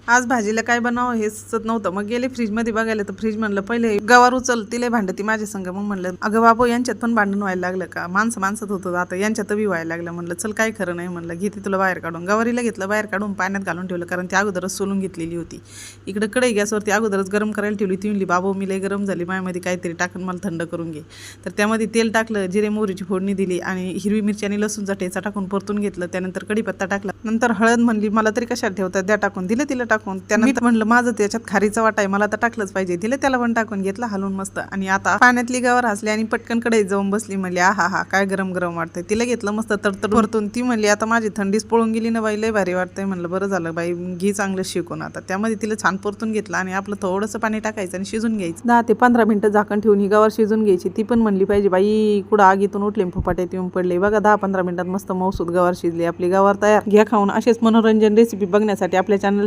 आज भाजीला काय बनावं हे सुचत नव्हतं. मग गेले फ्रीजमध्ये बघायला, तर फ्रीज म्हणलं पहिले गवार उचल, तिला भांडती माझ्या संग. मग म्हणलं अगं बाबू, यांच्यात पण भांडण व्हायला लागलं का? माणसं माणसात होतं, आता यांच्यात बी व्हायला लागलं. म्हणलं चल काय खरं नाही, म्हणलं घेते तुला बाहेर काढून. गवारीला घेतलं बाहेर काढून, पाण्यात घालून ठेवलं, कारण ती अगोदरच सोलून घेतलेली होती. इकडे कढई गॅसवरती अगोदरच गरम करायला ठेवली. ती म्हणली बाबू मी लय गरम झाली, माझ्यामध्ये काहीतरी टाकून मला थंड करून घे. तर त्यामध्ये तेल टाकलं, जिरे मोहरीची फोडणी दिली आणि हिरवी मिरची आणि लसूणचा ठेचा टाकून परतून घेतलं. त्यानंतर कढीपत्ता टाकला. नंतर हळद म्हणली मला तरी कशाला ठेवतात, द्या टाकून. दिलं तिला टाकून. त्यानंतर म्हणलं माझं त्याच्यात खारीचा वाटा आहे, मला तर टाकलंच पाहिजे. दिलं त्याला पण टाकून, घेतला हलवून मस्त. आणि आता पाण्यातली गवार हसली आणि पटकन कढईत जाऊन बसली. म्हणली आहा हा काय गरम गरम वाटतंय. तिला घेतलं मस्त तडतड परतून. ती म्हणली आता माझी थंडीच पळून गेली ना बाई, लय भारी वाटतंय. म्हणलं बरं झालं बाई, घे चांगलं शिकून. आता त्यामध्ये तिला छान परतून घेतलं आणि आपलं थोडंसं पाणी टाकायचं आणि शिजून घ्यायचं. 10 ते 15 मिनिटं झाकण ठेवून ही गवार शिजून घ्यायची. ती पण म्हणली पाहिजे बाई, कुठं आगीतून उठले फुपाट्यात येऊन पडले. बघा 10-15 मिनिटात मस्त मौसूद गवार शिजली. आपली गवार तयार. घ्या खाऊन. असेच मनोरंजन रेसिपी बघण्यासाठी आपल्या चॅनल